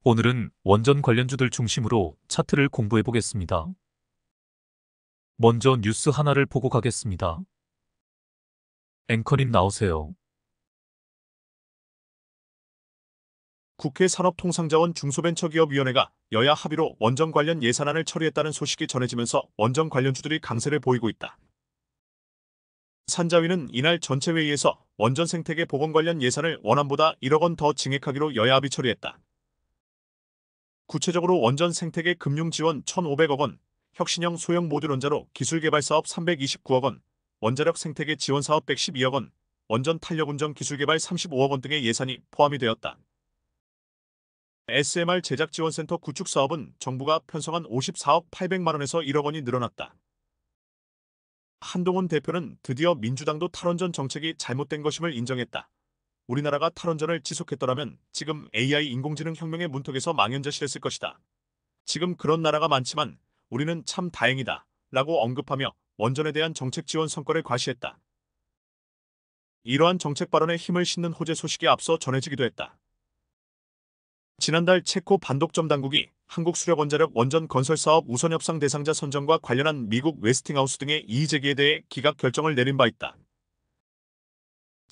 오늘은 원전 관련주들 중심으로 차트를 공부해 보겠습니다. 먼저 뉴스 하나를 보고 가겠습니다. 앵커님 나오세요. 국회 산업통상자원 중소벤처기업위원회가 여야 합의로 원전 관련 예산안을 처리했다는 소식이 전해지면서 원전 관련주들이 강세를 보이고 있다. 산자위는 이날 전체 회의에서 원전 생태계 보건 관련 예산을 원안보다 1억 원 더 증액하기로 여야 합의 처리했다. 구체적으로 원전 생태계 금융 지원 1,500억 원, 혁신형 소형 모듈 원자로 기술개발 사업 329억 원, 원자력 생태계 지원 사업 112억 원, 원전 탄력 운전 기술개발 35억 원 등의 예산이 포함이 되었다. SMR 제작지원센터 구축 사업은 정부가 편성한 54억 800만 원에서 1억 원이 늘어났다. 한동훈 대표는 드디어 민주당도 탈원전 정책이 잘못된 것임을 인정했다. 우리나라가 탈원전을 지속했더라면 지금 AI 인공지능 혁명의 문턱에서 망연자실했을 것이다. 지금 그런 나라가 많지만 우리는 참 다행이다. 라고 언급하며 원전에 대한 정책 지원 성과를 과시했다. 이러한 정책 발언에 힘을 싣는 호재 소식이 앞서 전해지기도 했다. 지난달 체코 반독점 당국이 한국수력원자력 원전 건설 사업 우선협상 대상자 선정과 관련한 미국 웨스팅하우스 등의 이의 제기에 대해 기각 결정을 내린 바 있다.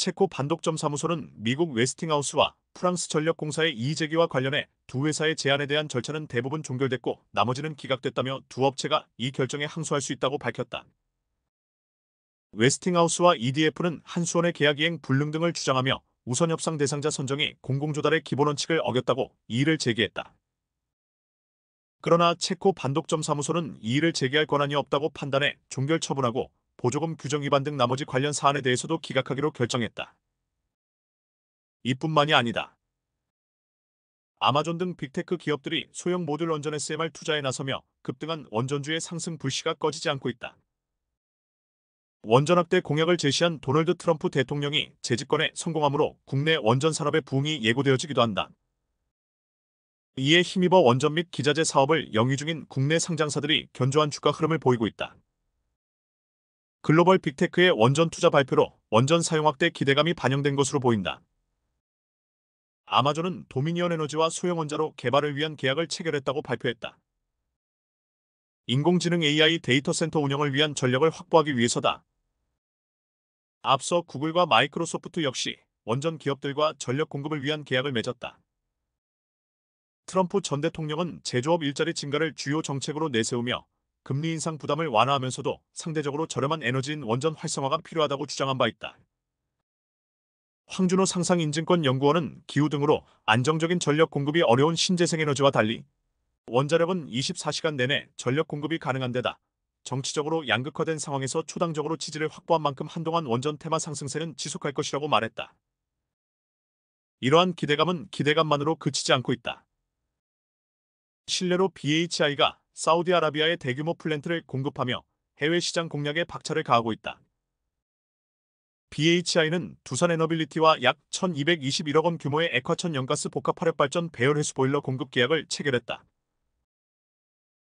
체코 반독점 사무소는 미국 웨스팅하우스와 프랑스 전력공사의 이의 제기와 관련해 두 회사의 제안에 대한 절차는 대부분 종결됐고 나머지는 기각됐다며 두 업체가 이 결정에 항소할 수 있다고 밝혔다. 웨스팅하우스와 EDF는 한수원의 계약 이행 불능 등을 주장하며 우선협상 대상자 선정이 공공조달의 기본 원칙을 어겼다고 이의를 제기했다. 그러나 체코 반독점 사무소는 이의를 제기할 권한이 없다고 판단해 종결 처분하고 보조금 규정 위반 등 나머지 관련 사안에 대해서도 기각하기로 결정했다. 이뿐만이 아니다. 아마존 등 빅테크 기업들이 소형 모듈 원전 SMR 투자에 나서며 급등한 원전주의 상승 불씨가 꺼지지 않고 있다. 원전 확대 공약을 제시한 도널드 트럼프 대통령이 재집권에 성공함으로 국내 원전 산업의 부흥이 예고되어지기도 한다. 이에 힘입어 원전 및 기자재 사업을 영위 중인 국내 상장사들이 견조한 주가 흐름을 보이고 있다. 글로벌 빅테크의 원전 투자 발표로 원전 사용 확대 기대감이 반영된 것으로 보인다. 아마존은 도미니언 에너지와 소형 원자로 개발을 위한 계약을 체결했다고 발표했다. 인공지능 AI 데이터 센터 운영을 위한 전력을 확보하기 위해서다. 앞서 구글과 마이크로소프트 역시 원전 기업들과 전력 공급을 위한 계약을 맺었다. 트럼프 전 대통령은 제조업 일자리 증가를 주요 정책으로 내세우며 금리 인상 부담을 완화하면서도 상대적으로 저렴한 에너지인 원전 활성화가 필요하다고 주장한 바 있다. 황준호 상상인증권연구원은 기후 등으로 안정적인 전력 공급이 어려운 신재생에너지와 달리 원자력은 24시간 내내 전력 공급이 가능한 데다 정치적으로 양극화된 상황에서 초당적으로 지지를 확보한 만큼 한동안 원전 테마 상승세는 지속할 것이라고 말했다. 이러한 기대감은 기대감만으로 그치지 않고 있다. 실내로 BHI가 사우디아라비아에 대규모 플랜트를 공급하며 해외 시장 공략에 박차를 가하고 있다. BHI는 두산에너빌리티와 약 1,221억 원 규모의 액화천 연가스 복합화력발전 배열회수 보일러 공급 계약을 체결했다.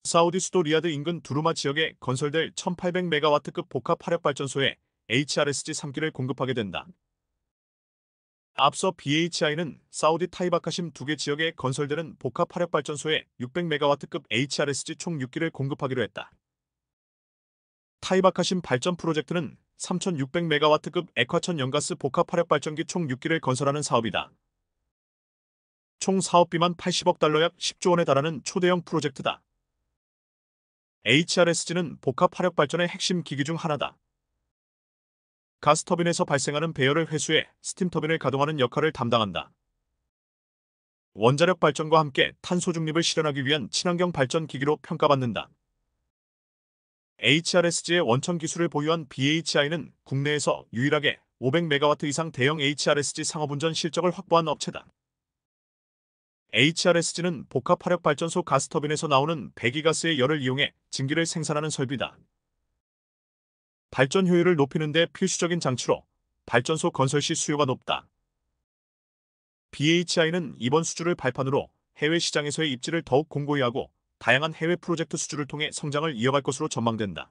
사우디 수도 리야드 인근 두루마 지역에 건설될 1800메가와트급 복합화력발전소에 HRSG 3기를 공급하게 된다. 앞서 BHI는 사우디 타이바카심 2개 지역에 건설되는 복합화력발전소에 600메가와트급 HRSG 총 6기를 공급하기로 했다. 타이바카심 발전 프로젝트는 3600메가와트급 액화천 연가스 복합화력발전기 총 6기를 건설하는 사업이다. 총 사업비만 80억 달러 약 10조 원에 달하는 초대형 프로젝트다. HRSG는 복합화력발전의 핵심 기기 중 하나다. 가스터빈에서 발생하는 배열을 회수해 스팀터빈을 가동하는 역할을 담당한다. 원자력 발전과 함께 탄소 중립을 실현하기 위한 친환경 발전 기기로 평가받는다. HRSG의 원천 기술을 보유한 BHI는 국내에서 유일하게 500메가와트 이상 대형 HRSG 상업운전 실적을 확보한 업체다. HRSG는 복합화력발전소 가스터빈에서 나오는 배기가스의 열을 이용해 증기를 생산하는 설비다. 발전 효율을 높이는 데 필수적인 장치로 발전소 건설 시 수요가 높다. BHI는 이번 수주를 발판으로 해외 시장에서의 입지를 더욱 공고히 하고 다양한 해외 프로젝트 수주를 통해 성장을 이어갈 것으로 전망된다.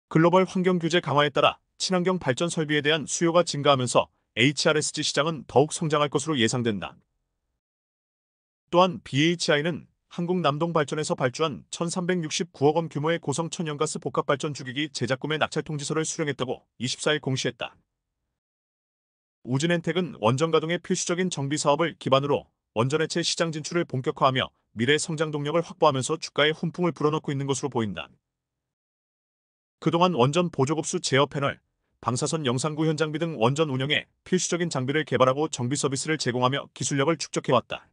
글로벌 환경 규제 강화에 따라 친환경 발전 설비에 대한 수요가 증가하면서 HRSG 시장은 더욱 성장할 것으로 예상된다. 또한 BHI는 한국 남동발전에서 발주한 1369억 원 규모의 고성 천연가스 복합발전 주기기 제작 구매 낙찰 통지서를 수령했다고 24일 공시했다. 우진엔텍은 원전 가동의 필수적인 정비 사업을 기반으로 원전해체 시장 진출을 본격화하며 미래 성장 동력을 확보하면서 주가에 훈풍을 불어넣고 있는 것으로 보인다. 그동안 원전 보조급수 제어 패널, 방사선 영상구 현장비 등 원전 운영에 필수적인 장비를 개발하고 정비 서비스를 제공하며 기술력을 축적해왔다.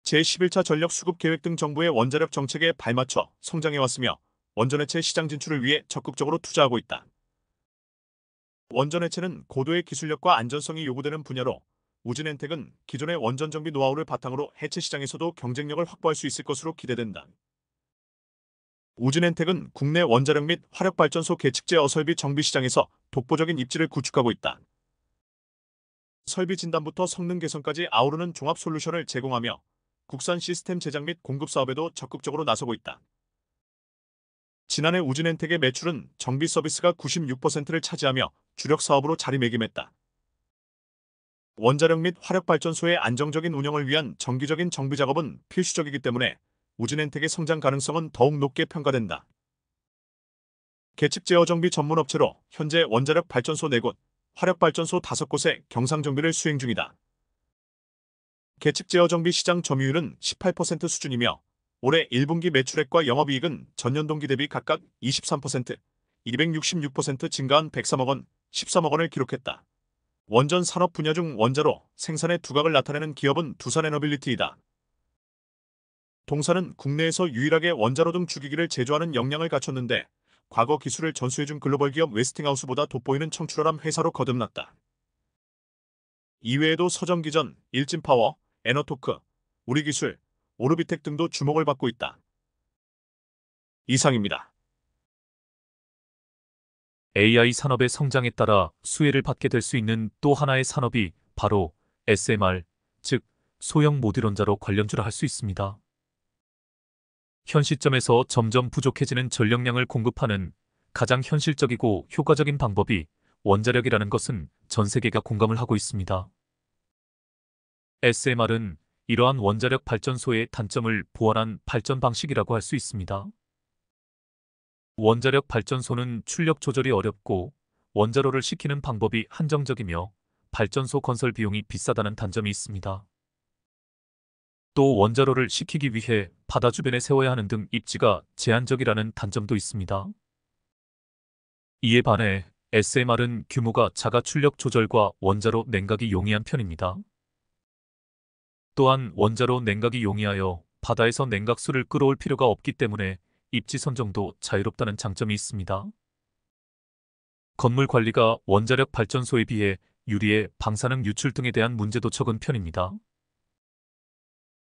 제11차 전력 수급 계획 등 정부의 원자력 정책에 발맞춰 성장해왔으며 원전해체 시장 진출을 위해 적극적으로 투자하고 있다. 원전해체는 고도의 기술력과 안전성이 요구되는 분야로 우진엔텍은 기존의 원전 정비 노하우를 바탕으로 해체 시장에서도 경쟁력을 확보할 수 있을 것으로 기대된다. 우진엔텍은 국내 원자력 및 화력발전소 계측제 설비 정비 시장에서 독보적인 입지를 구축하고 있다. 설비 진단부터 성능 개선까지 아우르는 종합 솔루션을 제공하며 국산 시스템 제작 및 공급 사업에도 적극적으로 나서고 있다. 지난해 우진엔텍의 매출은 정비 서비스가 96%를 차지하며 주력 사업으로 자리매김했다. 원자력 및 화력발전소의 안정적인 운영을 위한 정기적인 정비 작업은 필수적이기 때문에 우진엔텍의 성장 가능성은 더욱 높게 평가된다. 계측 제어 정비 전문 업체로 현재 원자력 발전소 4곳, 화력발전소 5곳의 경상 정비를 수행 중이다. 계측 제어 정비 시장 점유율은 18% 수준이며 올해 1분기 매출액과 영업이익은 전년 동기 대비 각각 23%, 266% 증가한 103억 원, 13억 원을 기록했다. 원전 산업 분야 중 원자로 생산의 두각을 나타내는 기업은 두산에너빌리티이다. 동사는 국내에서 유일하게 원자로 등 주기기를 제조하는 역량을 갖췄는데 과거 기술을 전수해준 글로벌 기업 웨스팅하우스보다 돋보이는 청출어람 회사로 거듭났다. 이외에도 서정기전, 일진파워, 에너토크, 우리기술, 오르비텍 등도 주목을 받고 있다. 이상입니다. AI 산업의 성장에 따라 수혜를 받게 될 수 있는 또 하나의 산업이 바로 SMR, 즉 소형 모듈 원자로 관련주라 할 수 있습니다. 현 시점에서 점점 부족해지는 전력량을 공급하는 가장 현실적이고 효과적인 방법이 원자력이라는 것은 전 세계가 공감을 하고 있습니다. SMR은 이러한 원자력 발전소의 단점을 보완한 발전 방식이라고 할 수 있습니다. 원자력 발전소는 출력 조절이 어렵고 원자로를 식히는 방법이 한정적이며 발전소 건설 비용이 비싸다는 단점이 있습니다. 또 원자로를 식히기 위해 바다 주변에 세워야 하는 등 입지가 제한적이라는 단점도 있습니다. 이에 반해 SMR은 규모가 작아 출력 조절과 원자로 냉각이 용이한 편입니다. 또한 원자로 냉각이 용이하여 바다에서 냉각수를 끌어올 필요가 없기 때문에 입지 선정도 자유롭다는 장점이 있습니다. 건물 관리가 원자력 발전소에 비해 유리해 방사능 유출 등에 대한 문제도 적은 편입니다.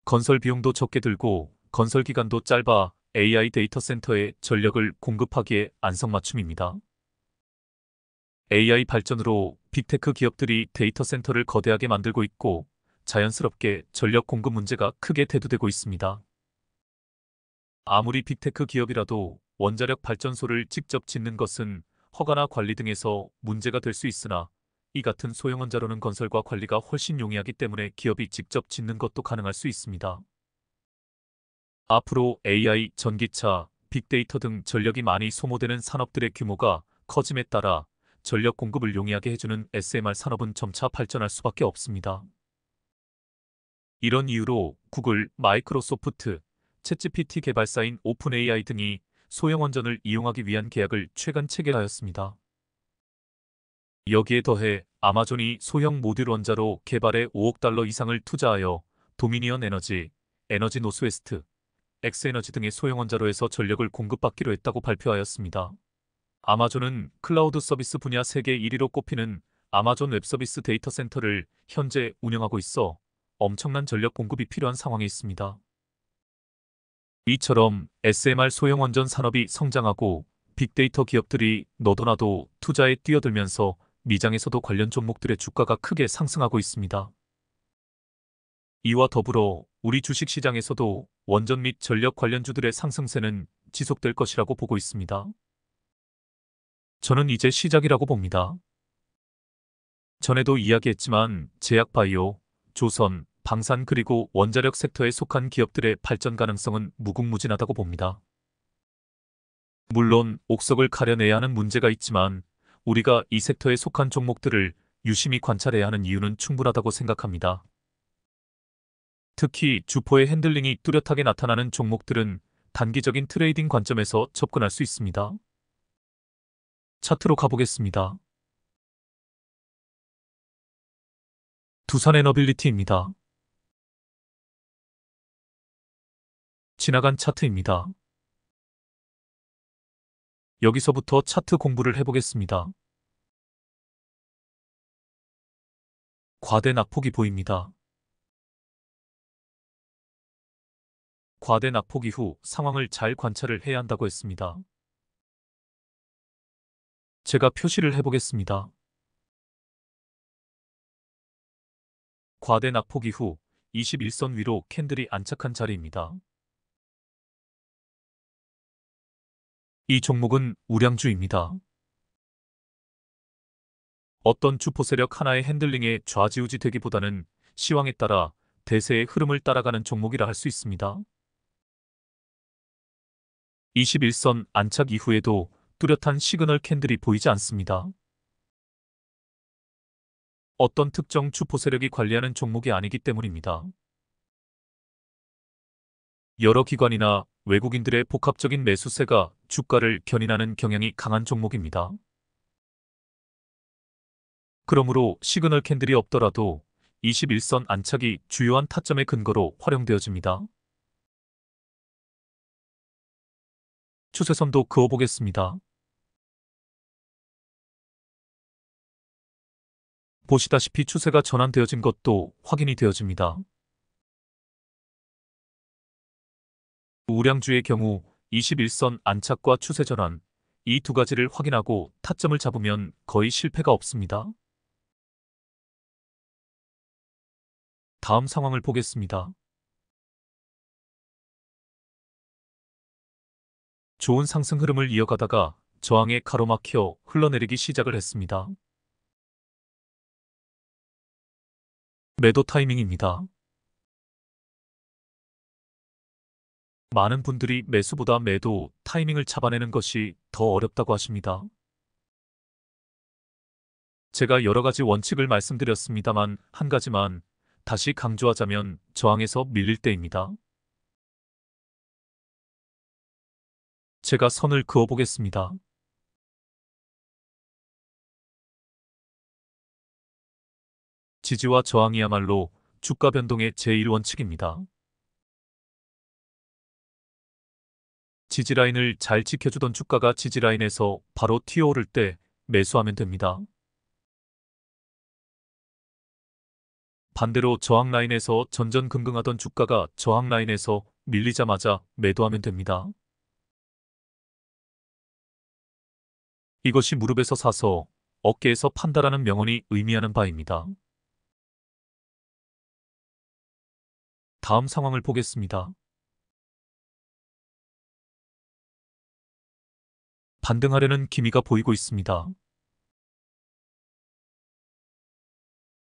건설 비용도 적게 들고 건설 기간도 짧아 AI 데이터 센터에 전력을 공급하기에 안성맞춤입니다. AI 발전으로 빅테크 기업들이 데이터 센터를 거대하게 만들고 있고 자연스럽게 전력 공급 문제가 크게 대두되고 있습니다. 아무리 빅테크 기업이라도 원자력 발전소를 직접 짓는 것은 허가나 관리 등에서 문제가 될 수 있으나 이 같은 소형 원자로는 건설과 관리가 훨씬 용이하기 때문에 기업이 직접 짓는 것도 가능할 수 있습니다. 앞으로 AI, 전기차, 빅데이터 등 전력이 많이 소모되는 산업들의 규모가 커짐에 따라 전력 공급을 용이하게 해주는 SMR 산업은 점차 발전할 수밖에 없습니다. 이런 이유로 구글, 마이크로소프트, 챗GPT 개발사인 오픈AI 등이 소형 원전을 이용하기 위한 계약을 최근 체결하였습니다. 여기에 더해 아마존이 소형 모듈 원자로 개발에 5억 달러 이상을 투자하여 도미니언 에너지, 에너지 노스웨스트, 엑스에너지 등의 소형 원자로에서 전력을 공급받기로 했다고 발표하였습니다. 아마존은 클라우드 서비스 분야 세계 1위로 꼽히는 아마존 웹서비스 데이터 센터를 현재 운영하고 있어 엄청난 전력 공급이 필요한 상황에 있습니다. 이처럼 SMR 소형 원전 산업이 성장하고 빅데이터 기업들이 너도나도 투자에 뛰어들면서 미장에서도 관련 종목들의 주가가 크게 상승하고 있습니다. 이와 더불어 우리 주식시장에서도 원전 및 전력 관련주들의 상승세는 지속될 것이라고 보고 있습니다. 저는 이제 시작이라고 봅니다. 전에도 이야기했지만 제약바이오, 조선, 방산 그리고 원자력 섹터에 속한 기업들의 발전 가능성은 무궁무진하다고 봅니다. 물론 옥석을 가려내야 하는 문제가 있지만 우리가 이 섹터에 속한 종목들을 유심히 관찰해야 하는 이유는 충분하다고 생각합니다. 특히 주포의 핸들링이 뚜렷하게 나타나는 종목들은 단기적인 트레이딩 관점에서 접근할 수 있습니다. 차트로 가보겠습니다. 두산에너빌리티입니다. 지나간 차트입니다. 여기서부터 차트 공부를 해보겠습니다. 과대 낙폭이 보입니다. 과대 낙폭 이후 상황을 잘 관찰을 해야 한다고 했습니다. 제가 표시를 해보겠습니다. 과대 낙폭 이후 21선 위로 캔들이 안착한 자리입니다. 이 종목은 우량주입니다. 어떤 주포 세력 하나의 핸들링에 좌지우지 되기보다는 시황에 따라 대세의 흐름을 따라가는 종목이라 할 수 있습니다. 21선 안착 이후에도 뚜렷한 시그널 캔들이 보이지 않습니다. 어떤 특정 주포 세력이 관리하는 종목이 아니기 때문입니다. 여러 기관이나 외국인들의 복합적인 매수세가 주가를 견인하는 경향이 강한 종목입니다. 그러므로 시그널 캔들이 없더라도 21선 안착이 주요한 타점의 근거로 활용되어집니다. 추세선도 그어보겠습니다. 보시다시피 추세가 전환되어진 것도 확인이 되어집니다. 우량주의 경우 21선 안착과 추세 전환, 이 두 가지를 확인하고 타점을 잡으면 거의 실패가 없습니다. 다음 상황을 보겠습니다. 좋은 상승 흐름을 이어가다가 저항에 가로막혀 흘러내리기 시작을 했습니다. 매도 타이밍입니다. 많은 분들이 매수보다 매도 타이밍을 잡아내는 것이 더 어렵다고 하십니다. 제가 여러 가지 원칙을 말씀드렸습니다만 한 가지만 다시 강조하자면 저항에서 밀릴 때입니다. 제가 선을 그어보겠습니다. 지지와 저항이야말로 주가 변동의 제1원칙입니다. 지지라인을 잘 지켜주던 주가가 지지라인에서 바로 튀어오를 때 매수하면 됩니다. 반대로 저항라인에서 전전긍긍하던 주가가 저항라인에서 밀리자마자 매도하면 됩니다. 이것이 무릎에서 사서 어깨에서 판다라는 명언이 의미하는 바입니다. 다음 상황을 보겠습니다. 반등하려는 기미가 보이고 있습니다.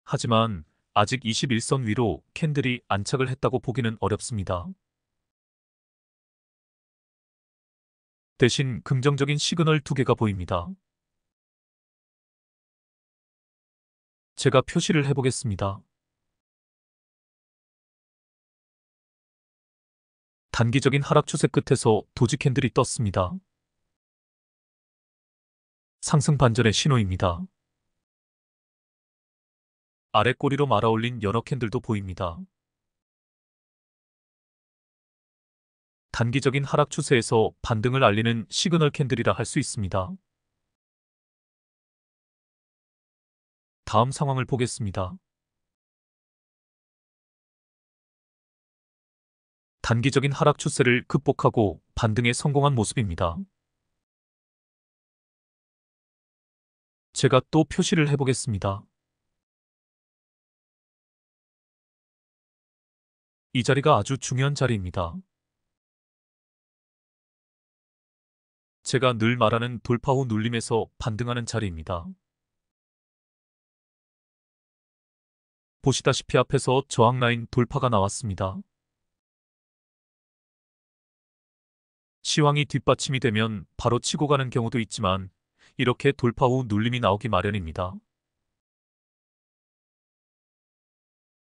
하지만 아직 21선 위로 캔들이 안착을 했다고 보기는 어렵습니다. 대신 긍정적인 시그널 두 개가 보입니다. 제가 표시를 해보겠습니다. 단기적인 하락 추세 끝에서 도지 캔들이 떴습니다. 상승 반전의 신호입니다. 아래 꼬리로 말아올린 연어 캔들도 보입니다. 단기적인 하락 추세에서 반등을 알리는 시그널 캔들이라 할 수 있습니다. 다음 상황을 보겠습니다. 단기적인 하락 추세를 극복하고 반등에 성공한 모습입니다. 제가 또 표시를 해보겠습니다. 이 자리가 아주 중요한 자리입니다. 제가 늘 말하는 돌파 후 눌림에서 반등하는 자리입니다. 보시다시피 앞에서 저항 라인 돌파가 나왔습니다. 시황이 뒷받침이 되면 바로 치고 가는 경우도 있지만 이렇게 돌파 후 눌림이 나오기 마련입니다.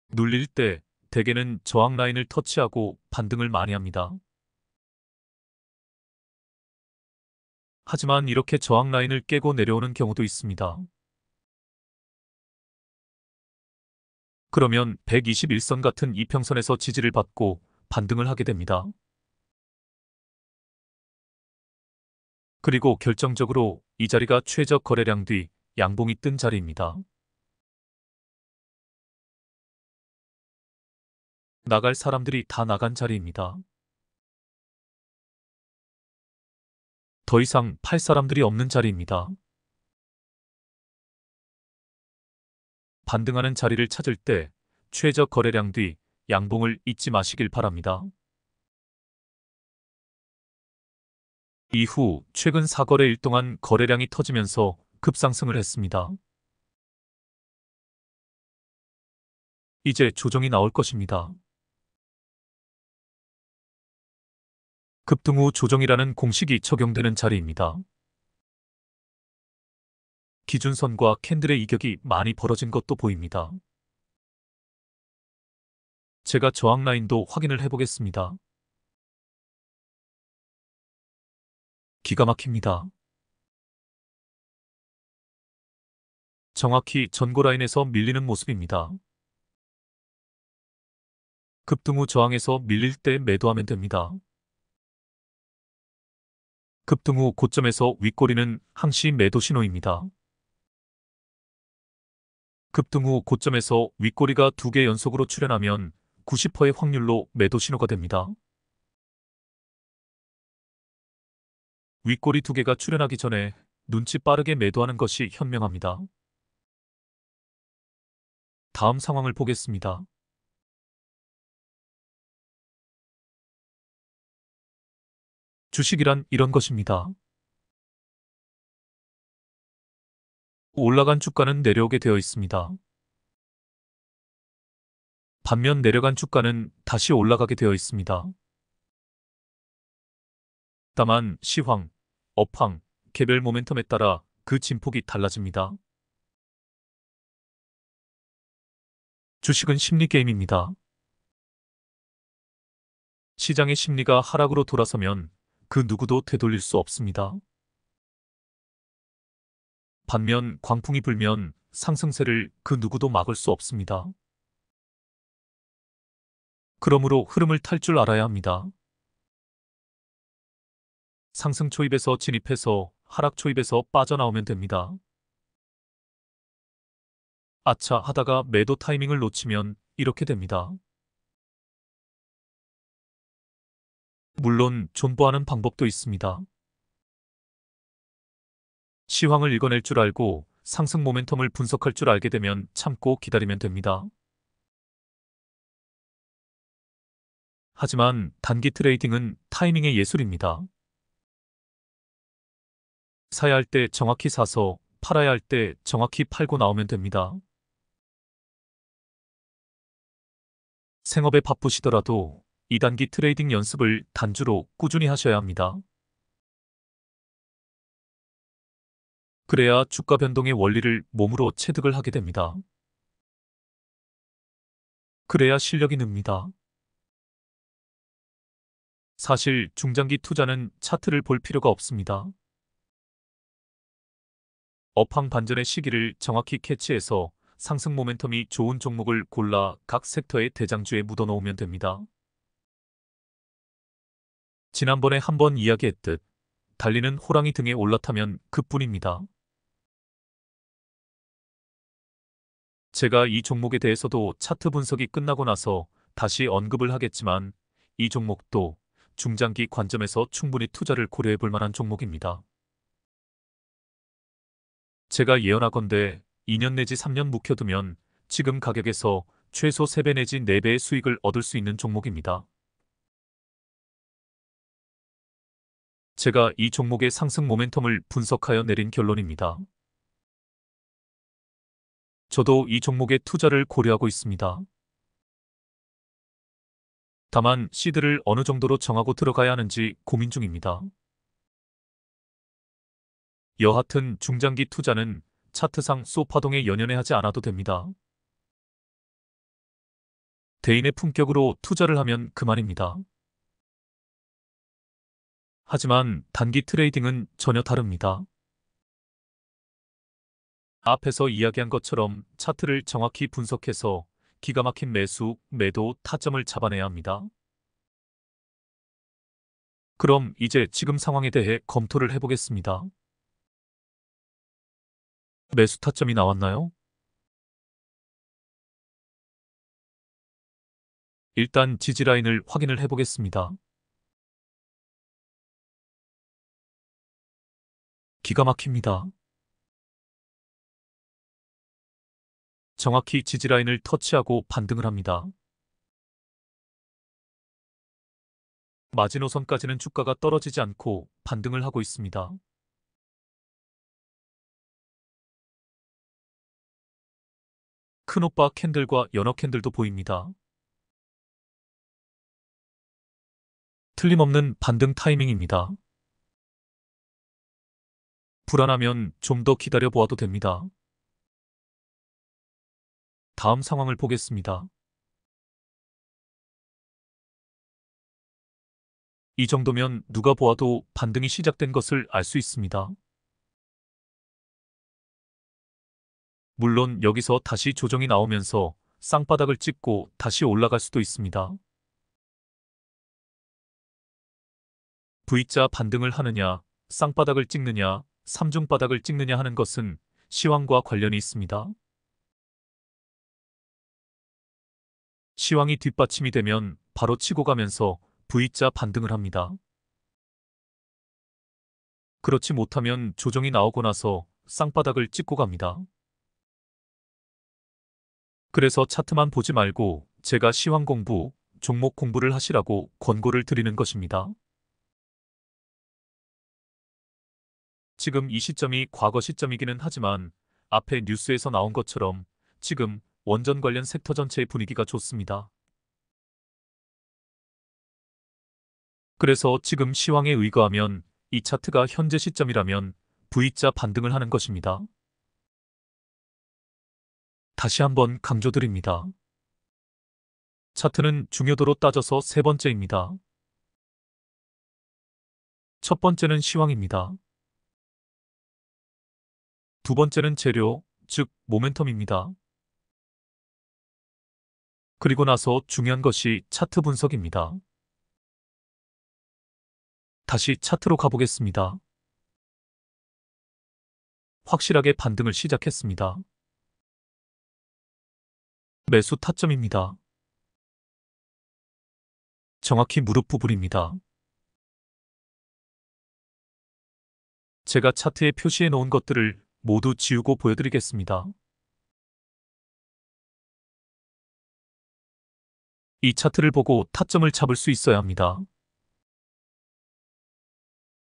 눌릴 때 대개는 저항 라인을 터치하고 반등을 많이 합니다. 하지만 이렇게 저항 라인을 깨고 내려오는 경우도 있습니다. 그러면 121선 같은 이평선에서 지지를 받고 반등을 하게 됩니다. 그리고 결정적으로 이 자리가 최저 거래량 뒤 양봉이 뜬 자리입니다. 나갈 사람들이 다 나간 자리입니다. 더 이상 팔 사람들이 없는 자리입니다. 반등하는 자리를 찾을 때 최저 거래량 뒤 양봉을 잊지 마시길 바랍니다. 이후 최근 4거래일 동안 거래량이 터지면서 급상승을 했습니다. 이제 조정이 나올 것입니다. 급등 후 조정이라는 공식이 적용되는 자리입니다. 기준선과 캔들의 이격이 많이 벌어진 것도 보입니다. 제가 저항 라인도 확인을 해보겠습니다. 기가 막힙니다. 정확히 전고 라인에서 밀리는 모습입니다. 급등 후 저항에서 밀릴 때 매도하면 됩니다. 급등 후 고점에서 윗꼬리는 항시 매도 신호입니다. 급등 후 고점에서 윗꼬리가 2개 연속으로 출현하면 90%의 확률로 매도 신호가 됩니다. 윗꼬리 2개가 출현하기 전에 눈치 빠르게 매도하는 것이 현명합니다. 다음 상황을 보겠습니다. 주식이란 이런 것입니다. 올라간 주가는 내려오게 되어 있습니다. 반면 내려간 주가는 다시 올라가게 되어 있습니다. 다만 시황, 업황, 개별 모멘텀에 따라 그 진폭이 달라집니다. 주식은 심리 게임입니다. 시장의 심리가 하락으로 돌아서면 그 누구도 되돌릴 수 없습니다. 반면 광풍이 불면 상승세를 그 누구도 막을 수 없습니다. 그러므로 흐름을 탈 줄 알아야 합니다. 상승 초입에서 진입해서 하락 초입에서 빠져나오면 됩니다. 아차 하다가 매도 타이밍을 놓치면 이렇게 됩니다. 물론 존버하는 방법도 있습니다. 시황을 읽어낼 줄 알고 상승 모멘텀을 분석할 줄 알게 되면 참고 기다리면 됩니다. 하지만 단기 트레이딩은 타이밍의 예술입니다. 사야 할 때 정확히 사서 팔아야 할 때 정확히 팔고 나오면 됩니다. 생업에 바쁘시더라도 2단기 트레이딩 연습을 단주로 꾸준히 하셔야 합니다. 그래야 주가 변동의 원리를 몸으로 체득을 하게 됩니다. 그래야 실력이 늡니다. 사실 중장기 투자는 차트를 볼 필요가 없습니다. 업황 반전의 시기를 정확히 캐치해서 상승 모멘텀이 좋은 종목을 골라 각 섹터의 대장주에 묻어놓으면 됩니다. 지난번에 한번 이야기했듯 달리는 호랑이 등에 올라타면 그뿐입니다. 제가 이 종목에 대해서도 차트 분석이 끝나고 나서 다시 언급을 하겠지만 이 종목도 중장기 관점에서 충분히 투자를 고려해 볼 만한 종목입니다. 제가 예언하건대 2년 내지 3년 묵혀두면 지금 가격에서 최소 3배 내지 4배의 수익을 얻을 수 있는 종목입니다. 제가 이 종목의 상승 모멘텀을 분석하여 내린 결론입니다. 저도 이 종목에 투자를 고려하고 있습니다. 다만 시드를 어느 정도로 정하고 들어가야 하는지 고민 중입니다. 여하튼 중장기 투자는 차트상 쏘파동에 연연해 하지 않아도 됩니다. 대인의 품격으로 투자를 하면 그만입니다. 하지만 단기 트레이딩은 전혀 다릅니다. 앞에서 이야기한 것처럼 차트를 정확히 분석해서 기가 막힌 매수, 매도, 타점을 잡아내야 합니다. 그럼 이제 지금 상황에 대해 검토를 해보겠습니다. 매수 타점이 나왔나요? 일단 지지라인을 확인을 해보겠습니다. 기가 막힙니다. 정확히 지지라인을 터치하고 반등을 합니다. 마지노선까지는 주가가 떨어지지 않고 반등을 하고 있습니다. 큰오빠 캔들과 연어 캔들도 보입니다. 틀림없는 반등 타이밍입니다. 불안하면 좀 더 기다려 보아도 됩니다. 다음 상황을 보겠습니다. 이 정도면 누가 보아도 반등이 시작된 것을 알 수 있습니다. 물론 여기서 다시 조정이 나오면서 쌍바닥을 찍고 다시 올라갈 수도 있습니다. V자 반등을 하느냐, 쌍바닥을 찍느냐, 삼중바닥을 찍느냐 하는 것은 시황과 관련이 있습니다. 시황이 뒷받침이 되면 바로 치고 가면서 V자 반등을 합니다. 그렇지 못하면 조정이 나오고 나서 쌍바닥을 찍고 갑니다. 그래서 차트만 보지 말고 제가 시황 공부, 종목 공부를 하시라고 권고를 드리는 것입니다. 지금 이 시점이 과거 시점이기는 하지만 앞에 뉴스에서 나온 것처럼 지금 원전 관련 섹터 전체의 분위기가 좋습니다. 그래서 지금 시황에 의거하면 이 차트가 현재 시점이라면 V자 반등을 하는 것입니다. 다시 한번 강조드립니다. 차트는 중요도로 따져서 세 번째입니다. 첫 번째는 시황입니다. 두 번째는 재료, 즉 모멘텀입니다. 그리고 나서 중요한 것이 차트 분석입니다. 다시 차트로 가보겠습니다. 확실하게 반등을 시작했습니다. 매수 타점입니다. 정확히 무릎 부분입니다. 제가 차트에 표시해 놓은 것들을 모두 지우고 보여드리겠습니다. 이 차트를 보고 타점을 잡을 수 있어야 합니다.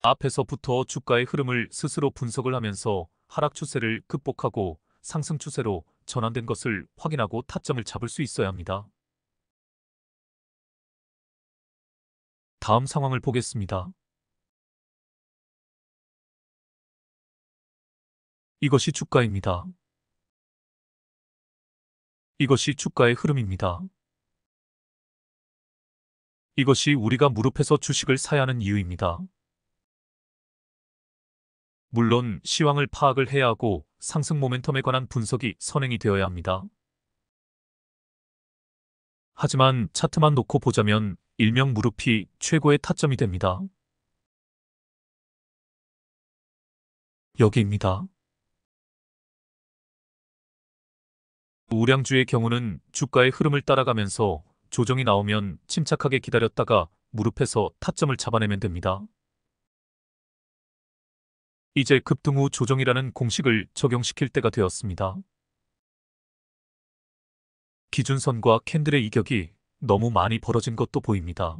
앞에서부터 주가의 흐름을 스스로 분석을 하면서 하락 추세를 극복하고 상승 추세로 전환된 것을 확인하고 타점을 잡을 수 있어야 합니다. 다음 상황을 보겠습니다. 이것이 주가입니다. 이것이 주가의 흐름입니다. 이것이 우리가 무릎에서 주식을 사야 하는 이유입니다. 물론 시황을 파악을 해야 하고 상승 모멘텀에 관한 분석이 선행이 되어야 합니다. 하지만 차트만 놓고 보자면 일명 무릎이 최고의 타점이 됩니다. 여기입니다. 우량주의 경우는 주가의 흐름을 따라가면서 조정이 나오면 침착하게 기다렸다가 무릎에서 타점을 잡아내면 됩니다. 이제 급등 후 조정이라는 공식을 적용시킬 때가 되었습니다. 기준선과 캔들의 이격이 너무 많이 벌어진 것도 보입니다.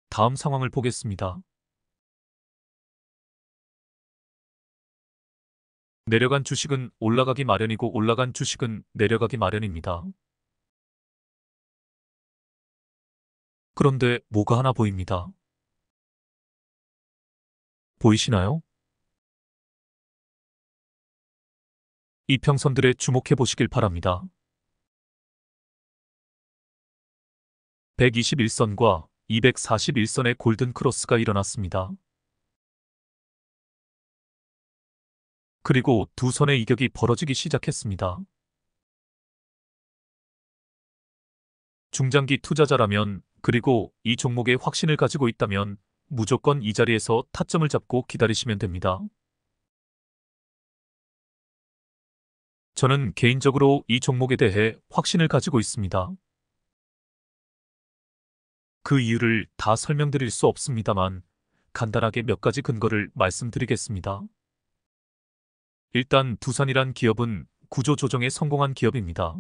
다음 상황을 보겠습니다. 내려간 주식은 올라가기 마련이고 올라간 주식은 내려가기 마련입니다. 그런데 뭐가 하나 보입니다. 보이시나요? 이평선들에 주목해 보시길 바랍니다. 121선과 241선의 골든 크로스가 일어났습니다. 그리고 두 선의 이격이 벌어지기 시작했습니다. 중장기 투자자라면 그리고 이 종목에 확신을 가지고 있다면 무조건 이 자리에서 타점을 잡고 기다리시면 됩니다. 저는 개인적으로 이 종목에 대해 확신을 가지고 있습니다. 그 이유를 다 설명드릴 수 없습니다만 간단하게 몇 가지 근거를 말씀드리겠습니다. 일단 두산이란 기업은 구조 조정에 성공한 기업입니다.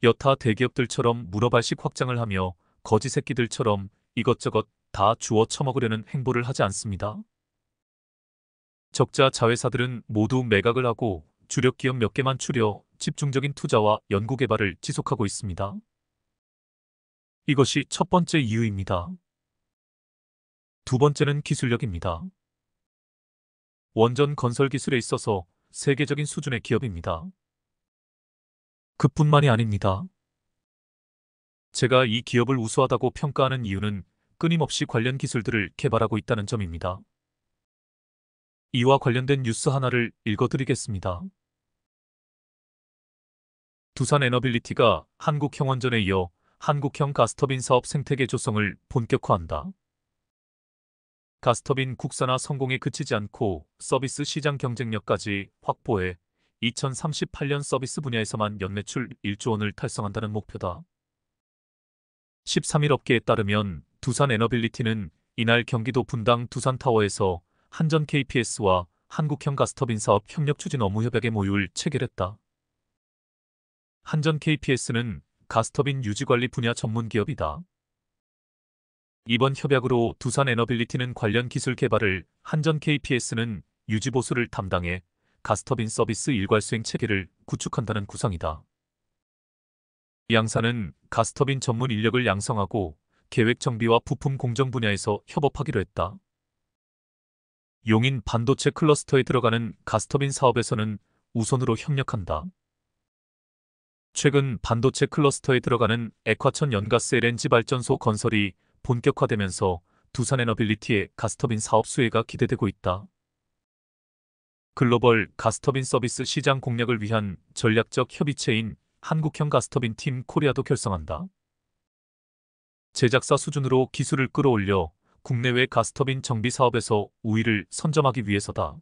여타 대기업들처럼 문어발식 확장을 하며 거지 새끼들처럼 이것저것 다 주워 처먹으려는 행보를 하지 않습니다. 적자 자회사들은 모두 매각을 하고 주력 기업 몇 개만 추려 집중적인 투자와 연구개발을 지속하고 있습니다. 이것이 첫 번째 이유입니다. 두 번째는 기술력입니다. 원전 건설 기술에 있어서 세계적인 수준의 기업입니다. 그뿐만이 아닙니다. 제가 이 기업을 우수하다고 평가하는 이유는 끊임없이 관련 기술들을 개발하고 있다는 점입니다. 이와 관련된 뉴스 하나를 읽어드리겠습니다. 두산 에너빌리티가 한국형 원전에 이어 한국형 가스터빈 사업 생태계 조성을 본격화한다. 가스터빈 국산화 성공에 그치지 않고 서비스 시장 경쟁력까지 확보해 2038년 서비스 분야에서만 연매출 1조 원을 달성한다는 목표다. 13일 업계에 따르면 두산 에너빌리티는 이날 경기도 분당 두산타워에서 한전 KPS와 한국형 가스터빈 사업 협력 추진 업무 협약에 모유를 체결했다. 한전 KPS는 가스터빈 유지관리 분야 전문 기업이다. 이번 협약으로 두산 에너빌리티는 관련 기술 개발을, 한전 KPS는 유지보수를 담당해 가스터빈 서비스 일괄 수행 체계를 구축한다는 구상이다. 양사는 가스터빈 전문 인력을 양성하고 계획 정비와 부품 공정 분야에서 협업하기로 했다. 용인 반도체 클러스터에 들어가는 가스터빈 사업에서는 우선으로 협력한다. 최근 반도체 클러스터에 들어가는 액화천 연가스 LNG 발전소 건설이 본격화되면서 두산 에너빌리티의 가스터빈 사업 수혜가 기대되고 있다. 글로벌 가스터빈 서비스 시장 공략을 위한 전략적 협의체인 한국형 가스터빈 팀 코리아도 결성한다. 제작사 수준으로 기술을 끌어올려 국내외 가스터빈 정비 사업에서 우위를 선점하기 위해서다.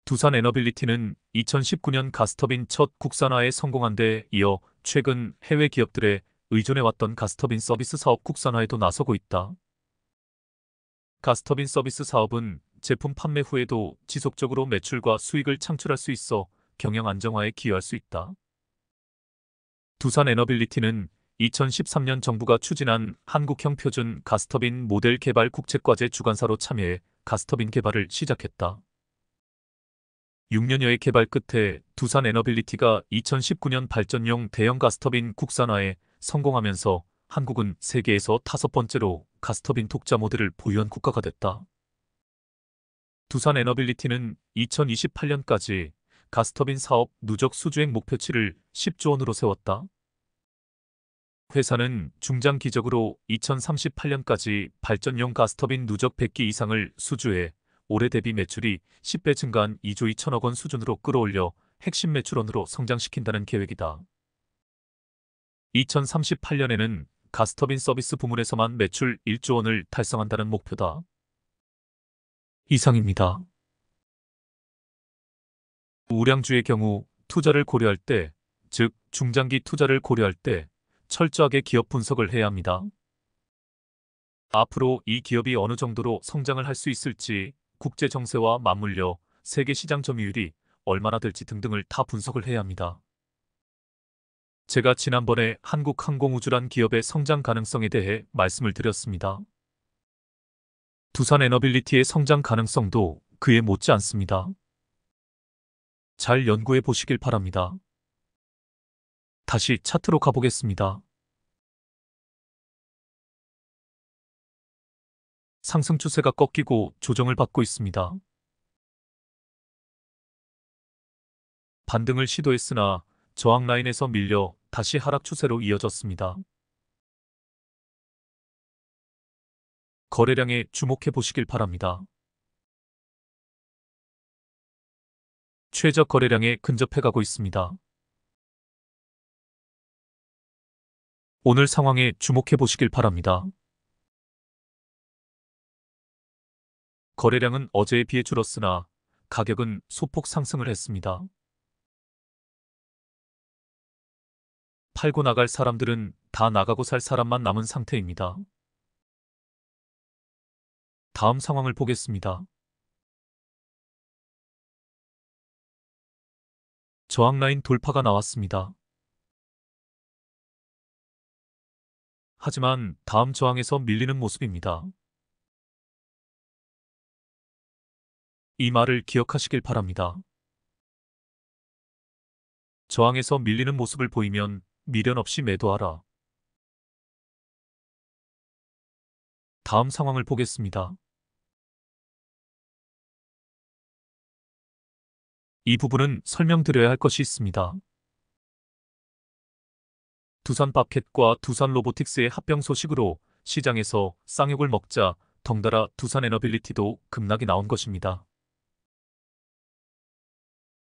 두산 에너빌리티는 2019년 가스터빈 첫 국산화에 성공한 데 이어 최근 해외 기업들에 의존해왔던 가스터빈 서비스 사업 국산화에도 나서고 있다. 가스터빈 서비스 사업은 제품 판매 후에도 지속적으로 매출과 수익을 창출할 수 있어 경영 안정화에 기여할 수 있다. 두산 에너빌리티는 2013년 정부가 추진한 한국형 표준 가스터빈 모델 개발 국책과제 주관사로 참여해 가스터빈 개발을 시작했다. 6년여의 개발 끝에 두산 에너빌리티가 2019년 발전용 대형 가스터빈 국산화에 성공하면서 한국은 세계에서 5번째로 가스터빈 독자 모델을 보유한 국가가 됐다. 두산 에너빌리티는 2028년까지 가스터빈 사업 누적 수주액 목표치를 10조 원으로 세웠다. 회사는 중장기적으로 2038년까지 발전용 가스터빈 누적 100기 이상을 수주해 올해 대비 매출이 10배 증가한 2조 2천억 원 수준으로 끌어올려 핵심 매출원으로 성장시킨다는 계획이다. 2038년에는 가스터빈 서비스 부문에서만 매출 1조 원을 달성한다는 목표다. 이상입니다. 우량주의 경우 투자를 고려할 때, 즉 중장기 투자를 고려할 때 철저하게 기업 분석을 해야 합니다. 앞으로 이 기업이 어느 정도로 성장을 할 수 있을지, 국제 정세와 맞물려 세계 시장 점유율이 얼마나 될지 등등을 다 분석을 해야 합니다. 제가 지난번에 한국항공우주란 기업의 성장 가능성에 대해 말씀을 드렸습니다. 두산 에너빌리티의 성장 가능성도 그에 못지 않습니다. 잘 연구해 보시길 바랍니다. 다시 차트로 가보겠습니다. 상승 추세가 꺾이고 조정을 받고 있습니다. 반등을 시도했으나 저항 라인에서 밀려 다시 하락 추세로 이어졌습니다. 거래량에 주목해 보시길 바랍니다. 최저 거래량에 근접해 가고 있습니다. 오늘 상황에 주목해 보시길 바랍니다. 거래량은 어제에 비해 줄었으나 가격은 소폭 상승을 했습니다. 팔고 나갈 사람들은 다 나가고 살 사람만 남은 상태입니다. 다음 상황을 보겠습니다. 저항 라인 돌파가 나왔습니다. 하지만 다음 저항에서 밀리는 모습입니다. 이 말을 기억하시길 바랍니다. 저항에서 밀리는 모습을 보이면 미련 없이 매도하라. 다음 상황을 보겠습니다. 이 부분은 설명드려야 할 것이 있습니다. 두산 바켓과 두산 로보틱스의 합병 소식으로 시장에서 쌍욕을 먹자 덩달아 두산 에너빌리티도 급락이 나온 것입니다.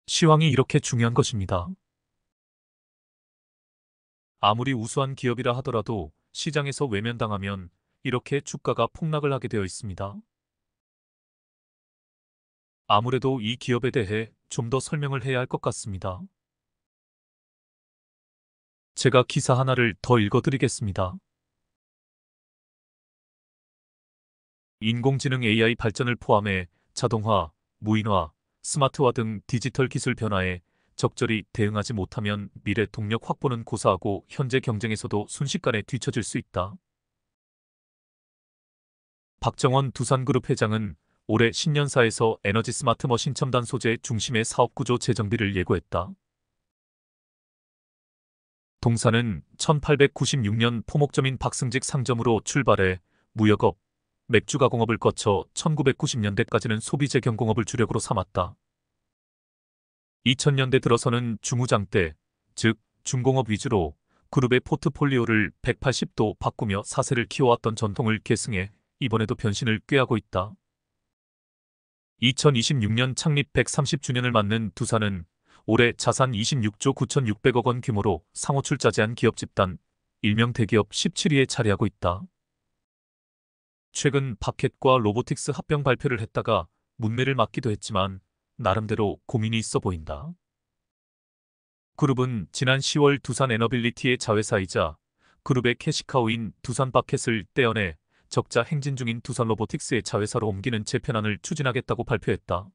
시황이 이렇게 중요한 것입니다. 아무리 우수한 기업이라 하더라도 시장에서 외면당하면 이렇게 주가가 폭락을 하게 되어 있습니다. 아무래도 이 기업에 대해 좀 더 설명을 해야 할 것 같습니다. 제가 기사 하나를 더 읽어드리겠습니다. 인공지능 AI 발전을 포함해 자동화, 무인화, 스마트화 등 디지털 기술 변화에 적절히 대응하지 못하면 미래 동력 확보는 고사하고 현재 경쟁에서도 순식간에 뒤처질 수 있다. 박정원 두산그룹 회장은 올해 신년사에서 에너지 스마트 머신 첨단 소재 중심의 사업구조 재정비를 예고했다. 동사는 1896년 포목점인 박승직 상점으로 출발해 무역업, 맥주가공업을 거쳐 1990년대까지는 소비재경공업을 주력으로 삼았다. 2000년대 들어서는 중후장대, 즉 중공업 위주로 그룹의 포트폴리오를 180도 바꾸며 사세를 키워왔던 전통을 계승해 이번에도 변신을 꾀하고 있다. 2026년 창립 130주년을 맞는 두산은 올해 자산 26조 9,600억 원 규모로 상호출자제한 기업 집단, 일명 대기업 17위에 자리하고 있다. 최근 바켓과 로보틱스 합병 발표를 했다가 문매를 맞기도 했지만 나름대로 고민이 있어 보인다. 그룹은 지난 10월 두산 에너빌리티의 자회사이자 그룹의 캐시카우인 두산 바켓을 떼어내 적자 행진 중인 두산 로보틱스의 자회사로 옮기는 재편안을 추진하겠다고 발표했다.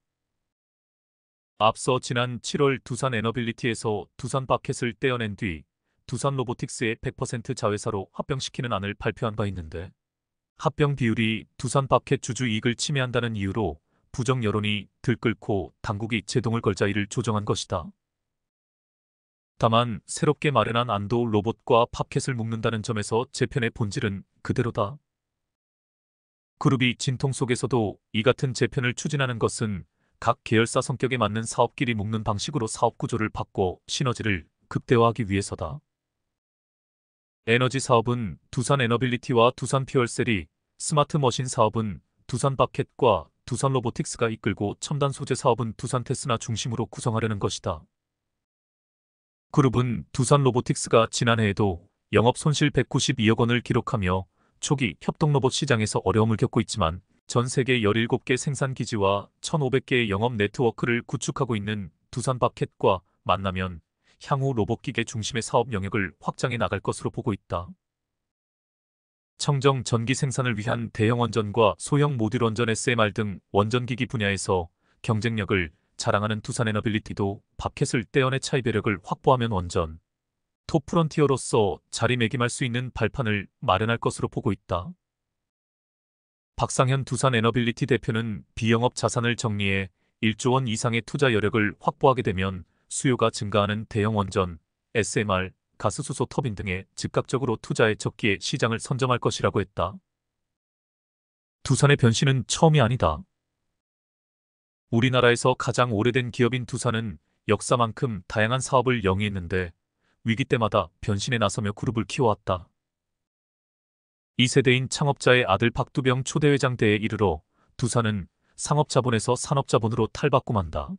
앞서 지난 7월 두산 에너빌리티에서 두산 바켓을 떼어낸 뒤 두산 로보틱스의 100% 자회사로 합병시키는 안을 발표한 바 있는데 합병 비율이 두산 바켓 주주 이익을 침해한다는 이유로 부정 여론이 들끓고 당국이 제동을 걸자 이를 조정한 것이다. 다만 새롭게 마련한 안도 로봇과 팝켓을 묶는다는 점에서 재편의 본질은 그대로다. 그룹이 진통 속에서도 이 같은 재편을 추진하는 것은 각 계열사 성격에 맞는 사업끼리 묶는 방식으로 사업 구조를 바꿔 시너지를 극대화하기 위해서다. 에너지 사업은 두산 에너빌리티와 두산 퓨얼셀이, 스마트 머신 사업은 두산 바켓과 두산 로보틱스가 이끌고 첨단 소재 사업은 두산 테스나 중심으로 구성하려는 것이다. 그룹은 두산 로보틱스가 지난해에도 영업 손실 192억 원을 기록하며 초기 협동 로봇 시장에서 어려움을 겪고 있지만 전 세계 17개 생산 기지와 1,500개의 영업 네트워크를 구축하고 있는 두산 바켓과 만나면 향후 로봇 기계 중심의 사업 영역을 확장해 나갈 것으로 보고 있다. 청정 전기 생산을 위한 대형 원전과 소형 모듈 원전 SMR 등 원전기기 분야에서 경쟁력을 자랑하는 두산 에너빌리티도 바켓을 떼어내 차이배력을 확보하면 원전 톱 프론티어로서 자리매김할 수 있는 발판을 마련할 것으로 보고 있다. 박상현 두산에너빌리티 대표는 비영업 자산을 정리해 1조 원 이상의 투자 여력을 확보하게 되면 수요가 증가하는 대형 원전, SMR, 가스수소 터빈 등에 즉각적으로 투자에 적기에 시장을 선점할 것이라고 했다. 두산의 변신은 처음이 아니다. 우리나라에서 가장 오래된 기업인 두산은 역사만큼 다양한 사업을 영위했는데 위기 때마다 변신에 나서며 그룹을 키워왔다. 2세대인 창업자의 아들 박두병 초대회장 때에 이르러 두산은 상업자본에서 산업자본으로 탈바꿈한다.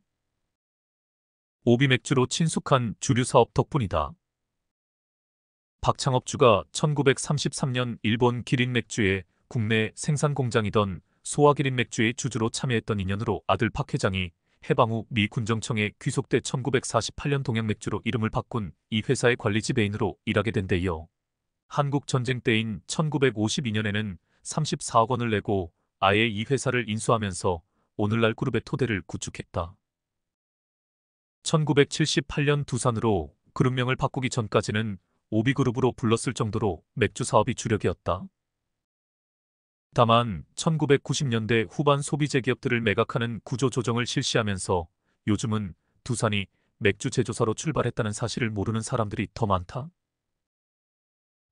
오비맥주로 친숙한 주류사업 덕분이다. 박창업주가 1933년 일본 기린맥주의 국내 생산 공장이던 소화기린맥주의 주주로 참여했던 인연으로 아들 박 회장이 해방 후 미 군정청에 귀속돼 1948년 동양맥주로 이름을 바꾼 이 회사의 관리 지배인으로 일하게 된 데 이어 한국 전쟁 때인 1952년에는 34억 원을 내고 아예 이 회사를 인수하면서 오늘날 그룹의 토대를 구축했다. 1978년 두산으로 그룹명을 바꾸기 전까지는 오비그룹으로 불렀을 정도로 맥주 사업이 주력이었다. 다만 1990년대 후반 소비재 기업들을 매각하는 구조 조정을 실시하면서 요즘은 두산이 맥주 제조사로 출발했다는 사실을 모르는 사람들이 더 많다.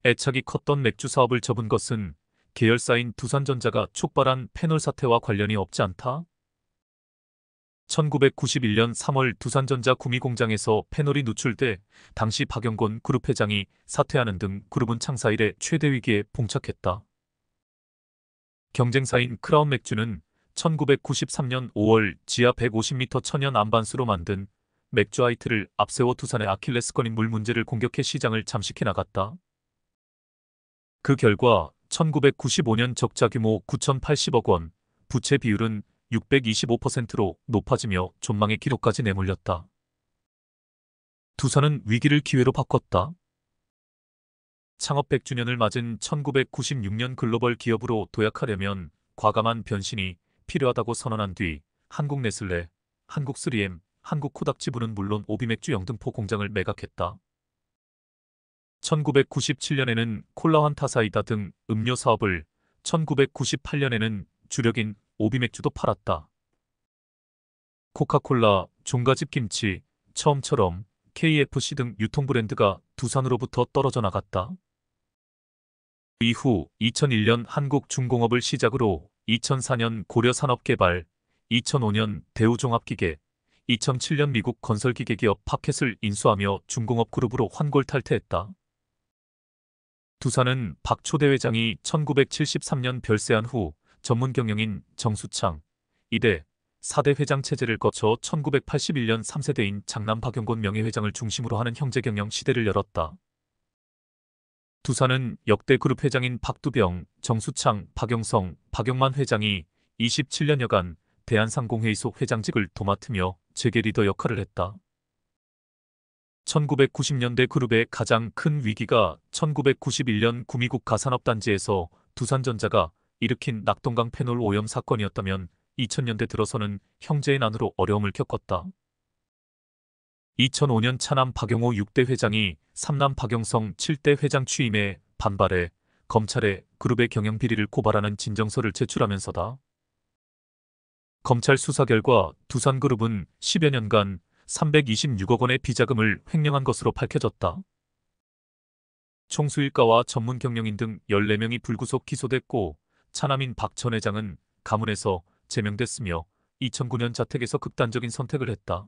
애착이 컸던 맥주 사업을 접은 것은 계열사인 두산전자가 촉발한 페놀 사태와 관련이 없지 않다. 1991년 3월 두산전자 구미공장에서 페놀이 누출돼 당시 박영곤 그룹 회장이 사퇴하는 등 그룹은 창사 이래 최대 위기에 봉착했다. 경쟁사인 크라운 맥주는 1993년 5월 지하 150m 천연 안반수로 만든 맥주 아이트를 앞세워 두산의 아킬레스건인 물 문제를 공격해 시장을 잠식해 나갔다. 그 결과 1995년 적자 규모 9,080억 원, 부채 비율은 625%로 높아지며 존망의 기록까지 내몰렸다. 두산은 위기를 기회로 바꿨다. 창업 100주년을 맞은 1996년 글로벌 기업으로 도약하려면 과감한 변신이 필요하다고 선언한 뒤 한국 네슬레, 한국 3M, 한국 코닥지부는 물론 오비맥주 영등포 공장을 매각했다. 1997년에는 콜라 환타사이다 등 음료 사업을, 1998년에는 주력인 오비맥주도 팔았다. 코카콜라, 종가집 김치, 처음처럼 KFC 등 유통 브랜드가 두산으로부터 떨어져 나갔다. 이후 2001년 한국중공업을 시작으로 2004년 고려산업개발, 2005년 대우종합기계, 2007년 미국 건설기계기업 파켓을 인수하며 중공업 그룹으로 환골탈퇴했다. 두산은 박 초대 회장이 1973년 별세한 후 전문 경영인 정수창, 이대, 4대 회장 체제를 거쳐 1981년 3세대인 장남 박영곤 명예회장을 중심으로 하는 형제경영 시대를 열었다. 두산은 역대 그룹 회장인 박두병, 정수창, 박영성, 박영만 회장이 27년여간 대한상공회의소 회장직을 도맡으며 재계 리더 역할을 했다. 1990년대 그룹의 가장 큰 위기가 1991년 구미국 가산업단지에서 두산전자가 일으킨 낙동강 페놀 오염 사건이었다면 2000년대 들어서는 형제의 난으로 어려움을 겪었다. 2005년 차남 박영호 6대 회장이 3남 박영성 7대 회장 취임에 반발해 검찰에 그룹의 경영 비리를 고발하는 진정서를 제출하면서다. 검찰 수사 결과 두산그룹은 10여 년간 326억 원의 비자금을 횡령한 것으로 밝혀졌다. 총수일가와 전문 경영인 등 14명이 불구속 기소됐고 차남인 박 전 회장은 가문에서 제명됐으며 2009년 자택에서 극단적인 선택을 했다.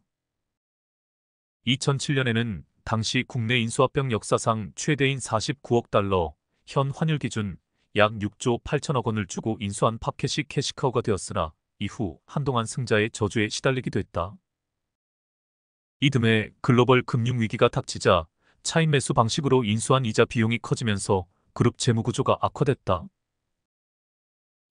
2007년에는 당시 국내 인수합병 역사상 최대인 49억 달러, 현 환율 기준 약 6조 8천억 원을 주고 인수한 팝켓이 캐시카우가 되었으나 이후 한동안 승자의 저주에 시달리기도 했다. 이듬해 글로벌 금융위기가 닥치자 차인 매수 방식으로 인수한 이자 비용이 커지면서 그룹 재무구조가 악화됐다.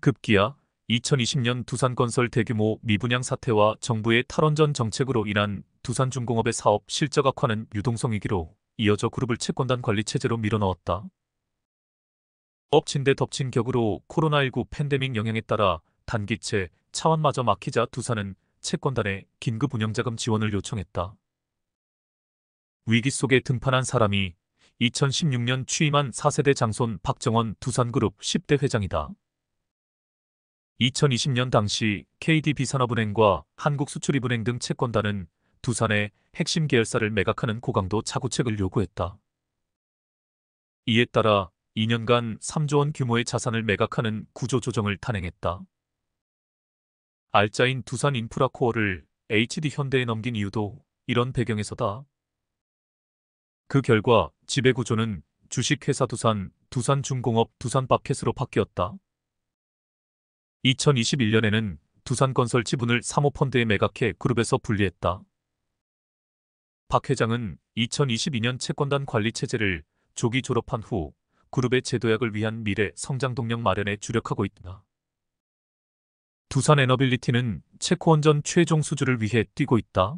급기야 2020년 두산건설 대규모 미분양 사태와 정부의 탈원전 정책으로 인한 두산중공업의 사업 실적 악화는 유동성 위기로 이어져 그룹을 채권단 관리 체제로 밀어넣었다. 엎친 데 덮친 격으로 코로나19 팬데믹 영향에 따라 단기채, 차환마저 막히자 두산은 채권단에 긴급 운영자금 지원을 요청했다. 위기 속에 등판한 사람이 2016년 취임한 4세대 장손 박정원 두산그룹 10대 회장이다. 2020년 당시 KDB산업은행과 한국수출입은행 등 채권단은 두산의 핵심 계열사를 매각하는 고강도 자구책을 요구했다. 이에 따라 2년간 3조 원 규모의 자산을 매각하는 구조조정을 단행했다. 알짜인 두산인프라코어를 HD현대에 넘긴 이유도 이런 배경에서다. 그 결과 지배구조는 주식회사 두산, 두산중공업, 두산마켓으로 바뀌었다. 2021년에는 두산건설 지분을 사모펀드에 매각해 그룹에서 분리했다. 박 회장은 2022년 채권단 관리 체제를 조기 졸업한 후 그룹의 재도약을 위한 미래 성장 동력 마련에 주력하고 있다. 두산에너빌리티는 체코원전 최종 수주를 위해 뛰고 있다.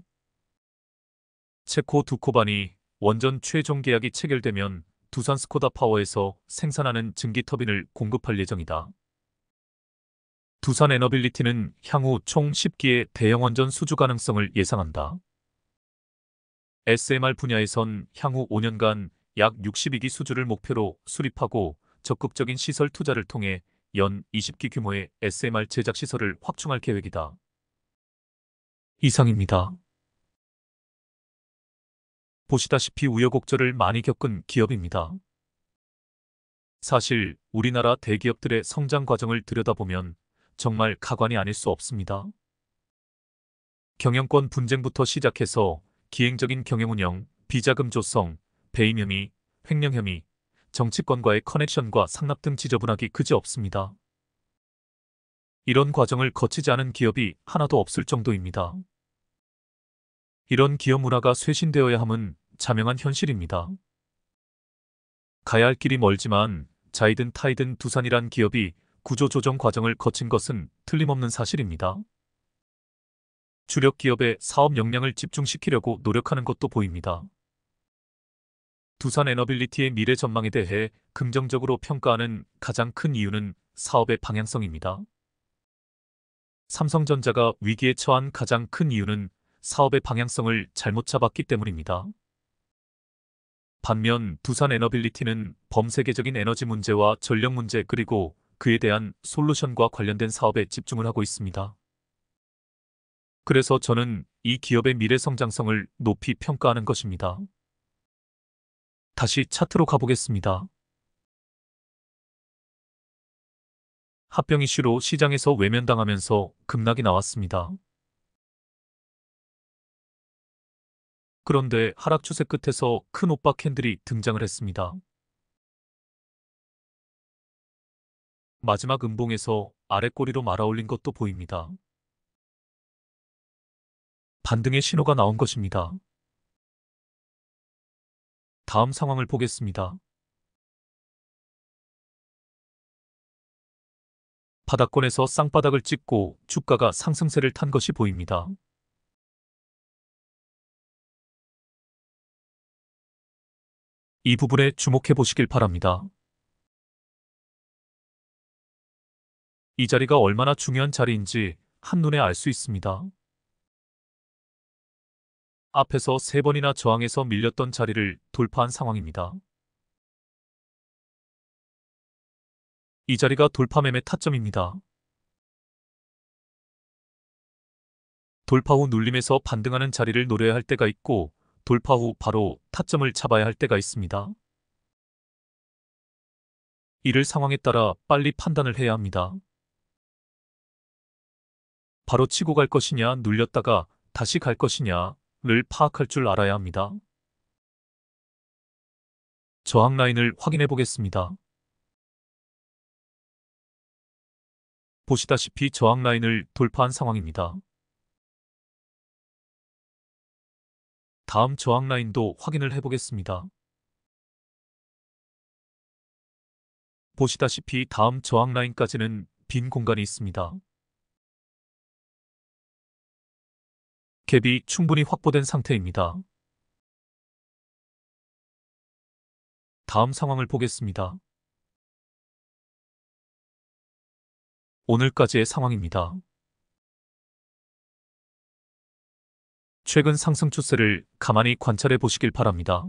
체코 두코반이 원전 최종 계약이 체결되면 두산 스코다파워에서 생산하는 증기터빈을 공급할 예정이다. 두산에너빌리티는 향후 총 10기의 대형 원전 수주 가능성을 예상한다. SMR 분야에선 향후 5년간 약 62기 수주를 목표로 수립하고 적극적인 시설 투자를 통해 연 20기 규모의 SMR 제작 시설을 확충할 계획이다. 이상입니다. 보시다시피 우여곡절을 많이 겪은 기업입니다. 사실 우리나라 대기업들의 성장 과정을 들여다보면 정말 가관이 아닐 수 없습니다. 경영권 분쟁부터 시작해서 기행적인 경영운영, 비자금 조성, 배임 혐의, 횡령 혐의, 정치권과의 커넥션과 상납 등 지저분하기 그지없습니다. 이런 과정을 거치지 않은 기업이 하나도 없을 정도입니다. 이런 기업 문화가 쇄신되어야 함은 자명한 현실입니다. 가야 할 길이 멀지만 자이든 타이든 두산이란 기업이 구조조정 과정을 거친 것은 틀림없는 사실입니다. 주력 기업의 사업 역량을 집중시키려고 노력하는 것도 보입니다. 두산에너빌리티의 미래 전망에 대해 긍정적으로 평가하는 가장 큰 이유는 사업의 방향성입니다. 삼성전자가 위기에 처한 가장 큰 이유는 사업의 방향성을 잘못 잡았기 때문입니다. 반면 두산에너빌리티는 범세계적인 에너지 문제와 전력 문제 그리고 그에 대한 솔루션과 관련된 사업에 집중을 하고 있습니다. 그래서 저는 이 기업의 미래 성장성을 높이 평가하는 것입니다. 다시 차트로 가보겠습니다. 합병 이슈로 시장에서 외면당하면서 급락이 나왔습니다. 그런데 하락 추세 끝에서 큰 오빠 캔들이 등장을 했습니다. 마지막 음봉에서 아래 꼬리로 말아올린 것도 보입니다. 반등의 신호가 나온 것입니다. 다음 상황을 보겠습니다. 바닥권에서 쌍바닥을 찍고 주가가 상승세를 탄 것이 보입니다. 이 부분에 주목해 보시길 바랍니다. 이 자리가 얼마나 중요한 자리인지 한눈에 알 수 있습니다. 앞에서 3번이나 저항에서 밀렸던 자리를 돌파한 상황입니다. 이 자리가 돌파 매매 타점입니다. 돌파 후 눌림에서 반등하는 자리를 노려야 할 때가 있고 돌파 후 바로 타점을 잡아야 할 때가 있습니다. 이를 상황에 따라 빨리 판단을 해야 합니다. 바로 치고 갈 것이냐 눌렸다가 다시 갈 것이냐를 파악할 줄 알아야 합니다. 저항 라인을 확인해 보겠습니다. 보시다시피 저항 라인을 돌파한 상황입니다. 다음 저항 라인도 확인을 해보겠습니다. 보시다시피 다음 저항 라인까지는 빈 공간이 있습니다. 갭이 충분히 확보된 상태입니다. 다음 상황을 보겠습니다. 오늘까지의 상황입니다. 최근 상승 추세를 가만히 관찰해 보시길 바랍니다.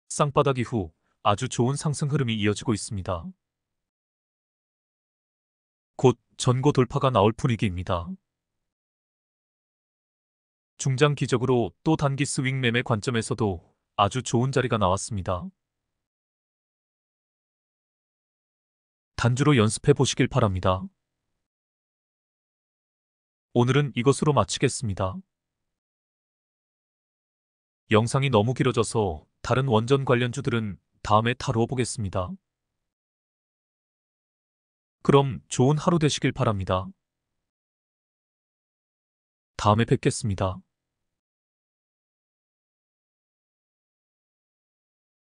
쌍바닥 이후 아주 좋은 상승 흐름이 이어지고 있습니다. 곧 전고 돌파가 나올 분위기입니다. 중장 기적으로 또 단기 스윙 매매 관점에서도 아주 좋은 자리가 나왔습니다. 단주로 연습해 보시길 바랍니다. 오늘은 이것으로 마치겠습니다. 영상이 너무 길어져서 다른 원전 관련주들은 다음에 다루어 보겠습니다. 그럼 좋은 하루 되시길 바랍니다. 다음에 뵙겠습니다.